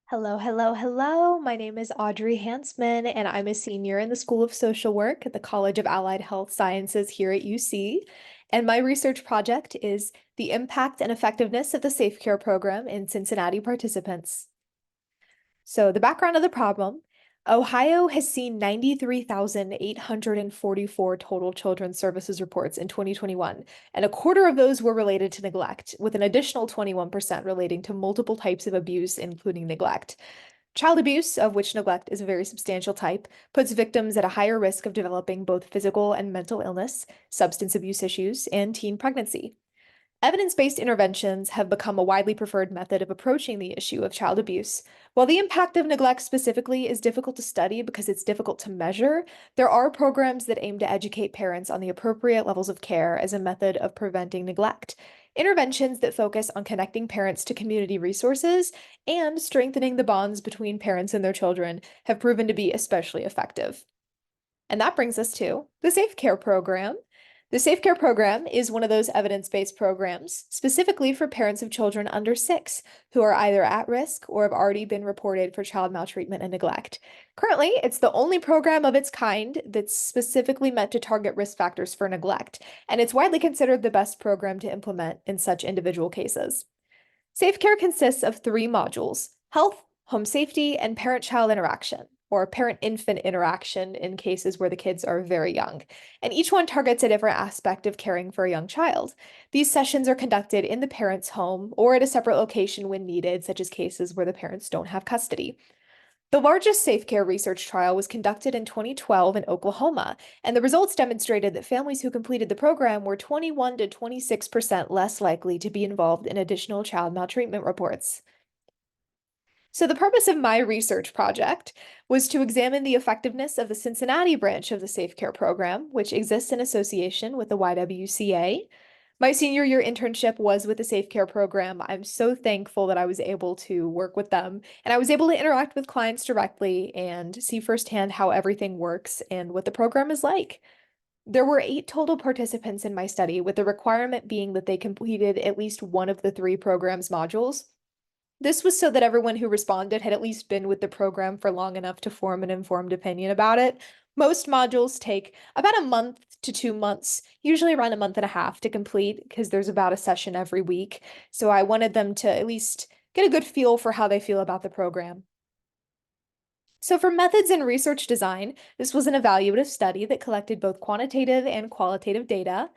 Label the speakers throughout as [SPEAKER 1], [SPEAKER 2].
[SPEAKER 1] Hello, hello, hello. My name is Audrey Hansman, and I'm a senior in the School of Social Work at the College of Allied Health Sciences here at UC. And my research project is the impact and effectiveness of the SafeCare program in Cincinnati participants. So the background of the problem, Ohio has seen 93,844 total children's services reports in 2021, and a quarter of those were related to neglect, with an additional 21% relating to multiple types of abuse, including neglect. Child abuse, of which neglect is a very substantial type, puts victims at a higher risk of developing both physical and mental illness, substance abuse issues, and teen pregnancy. Evidence-based interventions have become a widely preferred method of approaching the issue of child abuse. While the impact of neglect specifically is difficult to study because it's difficult to measure, there are programs that aim to educate parents on the appropriate levels of care as a method of preventing neglect. Interventions that focus on connecting parents to community resources and strengthening the bonds between parents and their children have proven to be especially effective. And that brings us to the SafeCare program. The SafeCare program is one of those evidence-based programs specifically for parents of children under 6 who are either at risk or have already been reported for child maltreatment and neglect. Currently, it's the only program of its kind that's specifically meant to target risk factors for neglect, and it's widely considered the best program to implement in such individual cases. SafeCare consists of 3 modules: health, home safety, and parent-child interaction, or parent-infant interaction in cases where the kids are very young. And each one targets a different aspect of caring for a young child. These sessions are conducted in the parent's home or at a separate location when needed, such as cases where the parents don't have custody. The largest SafeCare research trial was conducted in 2012 in Oklahoma, and the results demonstrated that families who completed the program were 21 to 26% less likely to be involved in additional child maltreatment reports. So the purpose of my research project was to examine the effectiveness of the Cincinnati branch of the SafeCare program, which exists in association with the YWCA. My senior year internship was with the SafeCare program. I'm so thankful that I was able to work with them, and I was able to interact with clients directly and see firsthand how everything works and what the program is like. There were 8 total participants in my study, with the requirement being that they completed at least one of the 3 program's modules. This was so that everyone who responded had at least been with the program for long enough to form an informed opinion about it. Most modules take about a month to 2 months, usually around a month and a half to complete because there's about a session every week. So I wanted them to at least get a good feel for how they feel about the program. So for methods and research design, this was an evaluative study that collected both quantitative and qualitative data.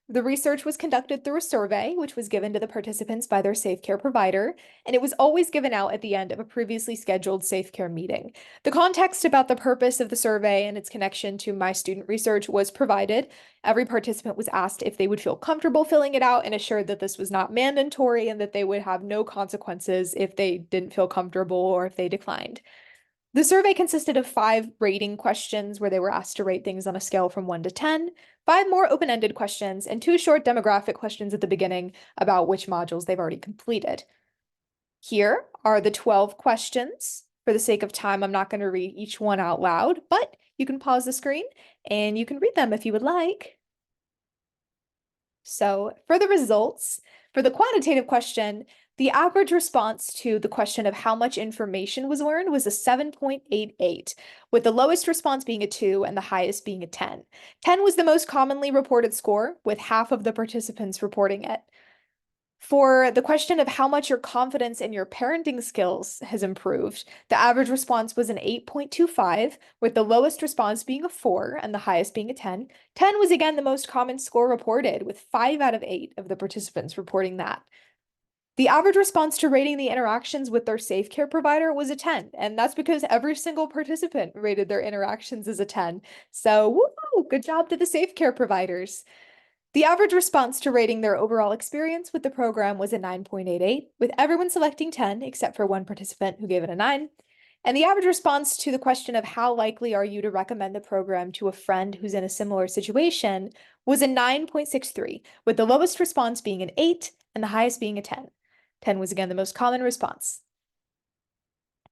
[SPEAKER 1] The research was conducted through a survey, which was given to the participants by their SafeCare provider, and it was always given out at the end of a previously scheduled SafeCare meeting. The context about the purpose of the survey and its connection to my student research was provided. Every participant was asked if they would feel comfortable filling it out and assured that this was not mandatory and that they would have no consequences if they didn't feel comfortable or if they declined. The survey consisted of 5 rating questions where they were asked to rate things on a scale from 1 to 10, 5 more open-ended questions, and 2 short demographic questions at the beginning about which modules they've already completed. Here are the 12 questions. For the sake of time, I'm not going to read each one out loud, but you can pause the screen and you can read them if you would like. So for the results, for the quantitative question, the average response to the question of how much information was learned was a 7.88, with the lowest response being a 2 and the highest being a 10. 10 was the most commonly reported score, with half of the participants reporting it. For the question of how much your confidence in your parenting skills has improved, the average response was an 8.25, with the lowest response being a 4 and the highest being a 10. 10 was again the most common score reported, with 5 out of 8 of the participants reporting that. The average response to rating the interactions with their SafeCare provider was a 10, and that's because every single participant rated their interactions as a 10. So, woo, good job to the SafeCare providers. The average response to rating their overall experience with the program was a 9.88, with everyone selecting 10 except for one participant who gave it a 9. And the average response to the question of how likely are you to recommend the program to a friend who's in a similar situation was a 9.63, with the lowest response being an 8 and the highest being a 10. 10 was again the most common response.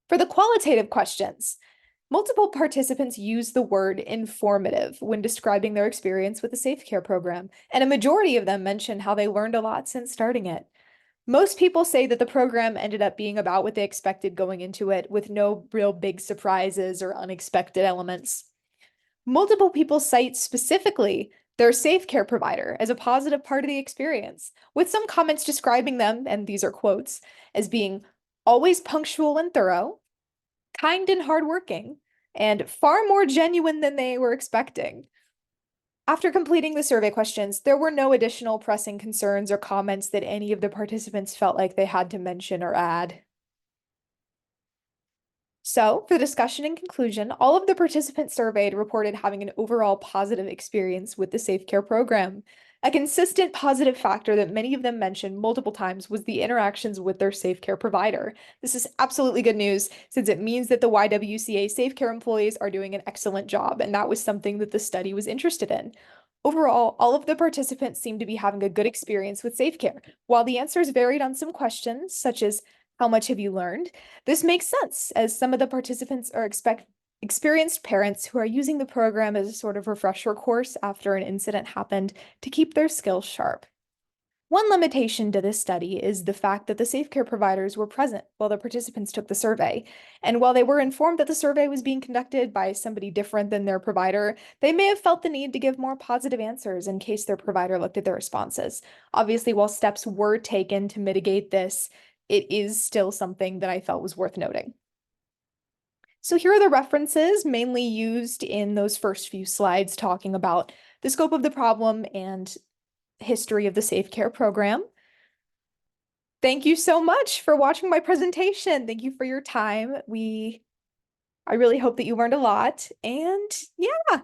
[SPEAKER 1] For the qualitative questions, multiple participants used the word informative when describing their experience with the SafeCare program, and a majority of them mentioned how they learned a lot since starting it. Most people say that the program ended up being about what they expected going into it, with no real big surprises or unexpected elements. Multiple people cite specifically their SafeCare provider as a positive part of the experience, with some comments describing them, and these are quotes, as being always punctual and thorough, kind and hardworking, and far more genuine than they were expecting. After completing the survey questions, there were no additional pressing concerns or comments that any of the participants felt like they had to mention or add. So, for the discussion and conclusion, all of the participants surveyed reported having an overall positive experience with the SafeCare program. A consistent positive factor that many of them mentioned multiple times was the interactions with their SafeCare provider. This is absolutely good news since it means that the YWCA SafeCare employees are doing an excellent job, and that was something that the study was interested in. Overall, all of the participants seemed to be having a good experience with SafeCare. While the answers varied on some questions, such as how much have you learned? This makes sense, as some of the participants are experienced parents who are using the program as a sort of refresher course after an incident happened to keep their skills sharp. One limitation to this study is the fact that the SafeCare providers were present while the participants took the survey. And while they were informed that the survey was being conducted by somebody different than their provider, they may have felt the need to give more positive answers in case their provider looked at their responses. Obviously, while steps were taken to mitigate this, it is still something that I felt was worth noting. So here are the references mainly used in those first few slides talking about the scope of the problem and history of the SafeCare program. Thank you so much for watching my presentation. Thank you for your time. I really hope that you learned a lot. And yeah,